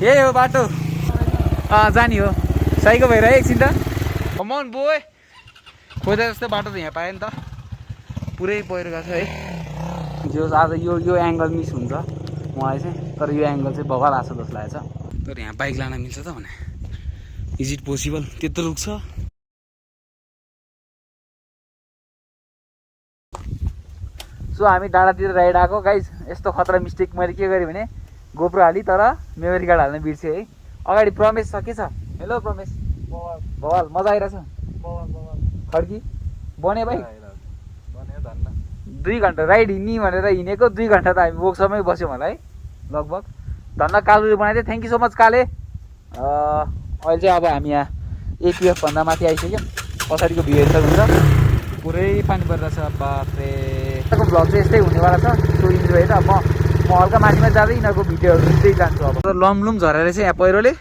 यही हो बाटो जाने हो साइको भएर एकछिन त कमन बोय खोजे जस्तो बाटो त यहाँ पाएँ नि त पुरै पहिरो गएको छ है जो आज यो एङ्गल मिस हुन्छ मलाई चाहिँ तर यो एङ्गल चाहिँ बगाल आएको जस्तो लागेको छ तर यहाँ बाइक लान मिल्छ त भने इज इट पोसिबल त्यत्रो रुख्छ सो हामी डाँडातिर राइड आएको गाइज यस्तो खतरा मिस्टेक मैले के गरेँ भने गोप्रो हाली तर मेमोरी कार्ड हाल्न बिर्सेँ है अगाडि प्रमेश छ के छ हेलो प्रमेश बवाल मजा आइरहेछ खड्की बने भाइ 2 घन्टा राइड हिँड्ने भनेर हिँडेको 2 घन्टा त हामी बोक्समै बस्यौँ होला है लगभग धन्न कालुले बनाइदियो थ्याङ्क यू सो मच काले अहिले चाहिँ अब हामी यहाँ एपिएफ भन्दा माथि आइसक्यौँ पछाडिको भ्यू हेर्नुहुन्छ पुरै पानी परिरहेछ बाफ्रे यिनीहरूको भ्लग चाहिँ यस्तै हुनेवाला छ सो इन्जोय त म हल्का माथिमा जाँदै यिनीहरूको भिडियोहरू दिँदै जान्छु अब लमलुम झरेर चाहिँ यहाँ पहिरोले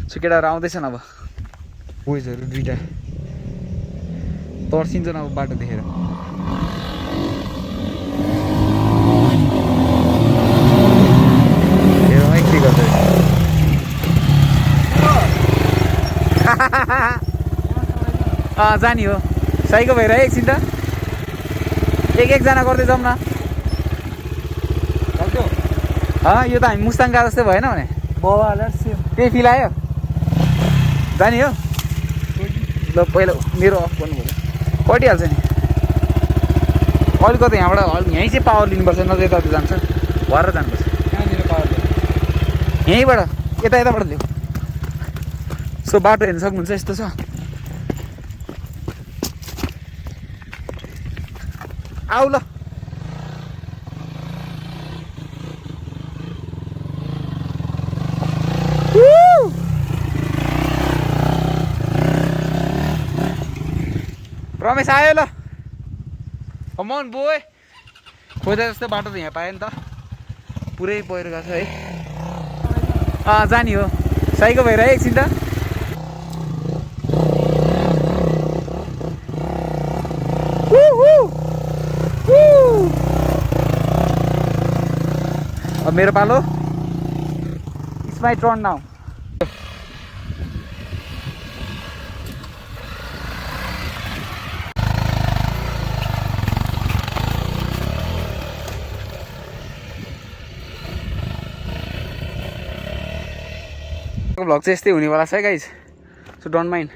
सो केटाहरू आउँदैछन् अब बोइजहरू 2टा तर्सिन्छन् अब बाटो देखेर हेरौँ के गर्छ जाने हो साइको भएर एकछिन त एकजना गर्दै जाउँ न यो त हामी मुस्ताङ गएको जस्तै भएन भने त्यही फिल आयो जाने हो ल पहिला मेरो अफ गर्नु पऱ्यो कटिहाल्छ नि अलिकति यहाँबाट यहीँ चाहिँ पावर लिनुपर्छ नत्र यताउति जान्छ भएर जानुपर्छ कहाँनिर पावर यहीँबाट यताबाट ल्याऊ सो बाटो हेर्नु सक्नुहुन्छ यस्तो छ आऊ ल रमेश आयो ल कमन बोय खोजे जस्तो बाटो त यहाँ पाएँ नि त पुरै पहिरो गएको छ है जाने हो साइको भएर एकछिन त अब मेरो पालो it's my turn now vlog चाहिँ यस्तै हुनेवाला छ है गाइज सो डोन्ट माइन्ड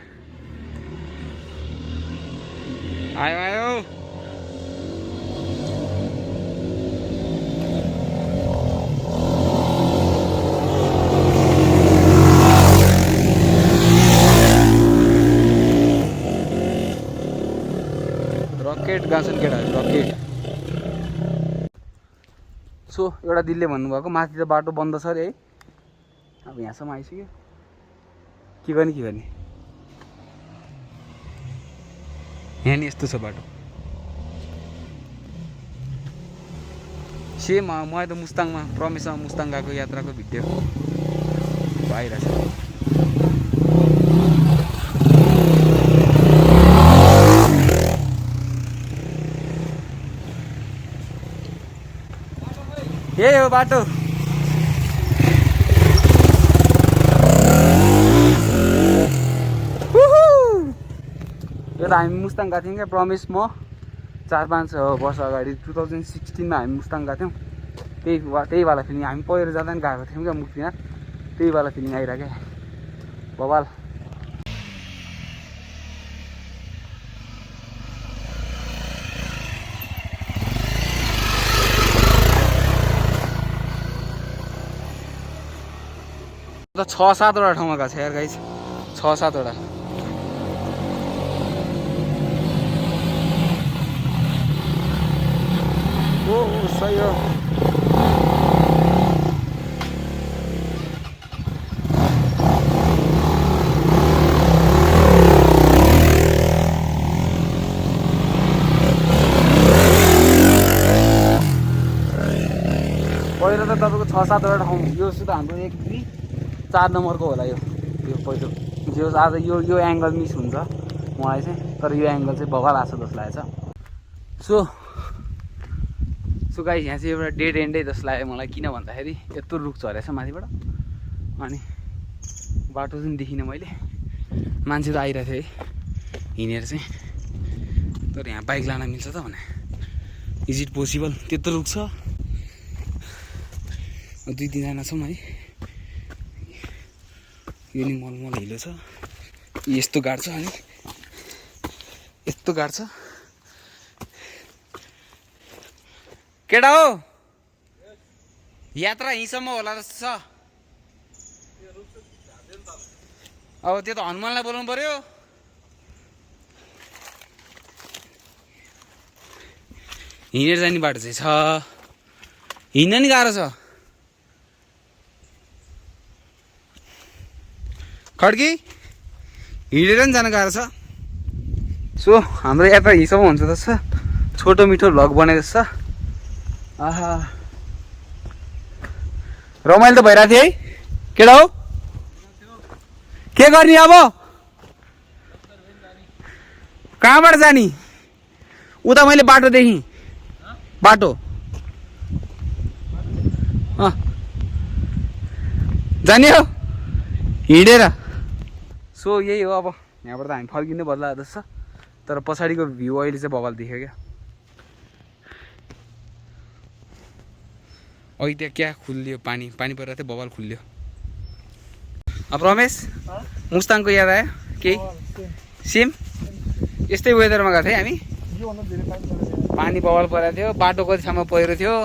आयो आयो रकेट गाँछन् केटाहरू रकेट सो एउटा दिदीले भन्नुभएको माथि त बाटो बन्द छ अरे है अब यहाँसम्म आइसक्यो के गर्ने यहाँ नि यस्तो छ बाटो सेम मैले त मुस्ताङमा प्रमेशसँग मुस्ताङ गएको यात्राको भिडियो आइरहेछ यही हो बाटो यो त हामी मुस्ताङ गएको थियौँ क्या प्रमेश म 4-5 वर्ष अगाडि 2016मा हामी मुस्ताङ गएको थियौँ त्यही वाला फिलिङ हामी पहिरो जाँदा पनि गएको थियौँ क्या मुक्तिनाथ त्यही वाला फिलिङ आइरहेको क्या बवाल त 6-7 वटा ठाउँमा गएको छ यार गाइस 6-7 वटा ओ सही हो पहिलो त तपाईँको 6-7 वटा ठाउँ यो सुध हाम्रो 1-2-4 नम्बरको होला यो पहिलो जो आज यो एङ्गल मिस हुन्छ मलाई चाहिँ तर यो एङ्गल चाहिँ बगाल आएको जस्तो लागेको छ सो गाइस यहाँ चाहिँ एउटा डेड एन्डै जस्तो लाग्यो मलाई किन भन्दाखेरि यत्रो रुख झरेछ माथिबाट अनि बाटो चाहिँ देखिनँ मैले, मान्छे त आइरहेको थियो है हिँडेर चाहिँ, तर यहाँ बाइक लान मिल्छ त भने इज इट पोसिबल? त्यत्रो रुख छ, 2-3 जना छौँ है। यो नि मलमल हिलो छ, यस्तो गाड्छ अनि यस्तो गाड्छ। केटा हो यात्रा यहीँसम्म होला जस्तो छ। अब त्यो त हनुमानलाई बोलाउनु पर्यो। हिँडेर जाने बाटो चाहिँ छ, हिँड्न नि गाह्रो छ। खड्की हिँडेर नि जान गाह्रो छ। सो हाम्रो यात्रा यहीँसम्म हुन्छ जस्तो छ, छोटो मिठो भ्लग बने जस्तो छ। आहा रमाइलो त भइरहेको थियो है केटा हो। के गर्ने अब, कहाँबाट जाने? उता मैले बाटो देखेँ, बाटो जाने हो हिँडेर। सो यही हो, अब यहाँबाट त हामी फर्किनु बदला जस्तो छ, तर पछाडिको भ्यू अहिले चाहिँ बवाल देख्यो क्या। अघि त्यहाँ क्या खुल्लियो, पानी पानी परिरहेको थियो, बवाल खुल्लियो। अब रमेश मुस्ताङको याद आयो केही? सेम यस्तै वेदरमा गएको थियौँ हामी, पानी बवाल परेको थियो, बाटो कति ठाउँमा पहिरो थियो,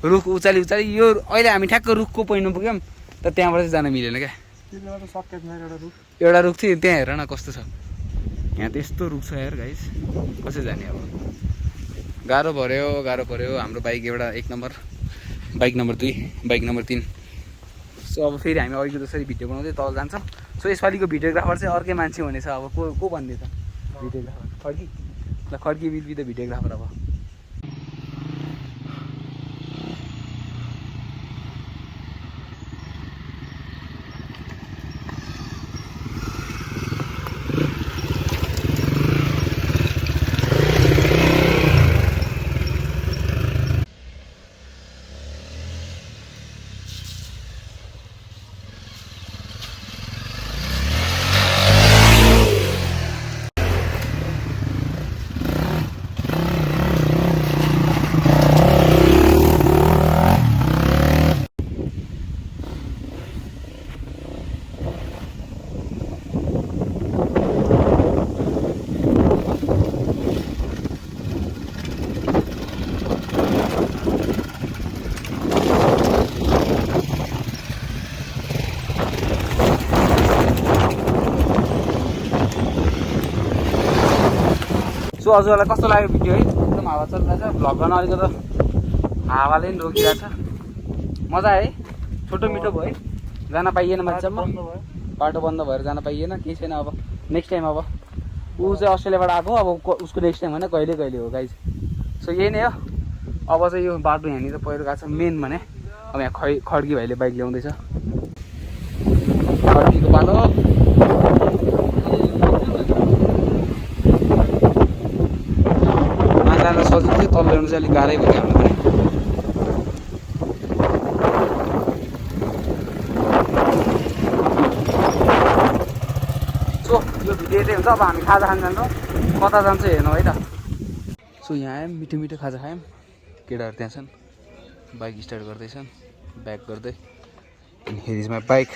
रुख उचाली उचाली। यो अहिले हामी ठ्याक्क रुखको पहिरो पुग्यौँ, तर त्यहाँबाट चाहिँ जान मिलेन क्या। एउटा रुख थियो त्यहाँ, हेर न कस्तो छ। यहाँ त यस्तो रुख छ यार गाइस, कसरी जाने अब। गाह्रो पऱ्यो। हाम्रो बाइक एउटा 1 number, bike number 2, bike number 3। So अब फेरि हामी अघिको जसरी भिडियो बनाउँदै तल जान्छौँ। सो यसपालिको भिडियोग्राफर चाहिँ अर्कै मान्छे हुनेछ। अब को भन्ने त भिडियोग्राफर? खड्की ल, Khadki will be the videographer. अब सो हजुरहरूलाई कस्तो लाग्यो भिडियो है? एकदम हावा चलिरहेछ, भ्लग गर्न अलिकति हावाले नि रोकिरहेको छ। मजा आयो है, छोटो मिठो भयो है, जान पाइएन मान्छेसम्म, बाटो बन्द भएर जान पाइएन। केही छैन, अब नेक्स्ट टाइम। अब ऊ चाहिँ अस्ट्रेलियाबाट आएको, अब उसको नेक्स्ट टाइम होइन, कहिले हो गाइज। सो यही नै हो। अब चाहिँ यो बाटो यहाँनिर पहिरो गएको छ मेन भने। अब यहाँ खड्की भाइले बाइक ल्याउँदैछ, खड्कीको पालो। माथि सजिलो थियो, तल ल्याउनु चाहिँ अलिक गाह्रै भयो हाम्रो पनि। सो यो भिडियो चाहिँ हुन्छ। अब हामी खाजा खान जान्छौँ, कता जान्छ हेर्नु है त। सो यहाँ आयौँ, मिठो मिठो खाजा खायौँ। केटाहरू त्यहाँ छन्, बाइक स्टार्ट गर्दैछन्, ब्याक गर्दै। And here is my bike.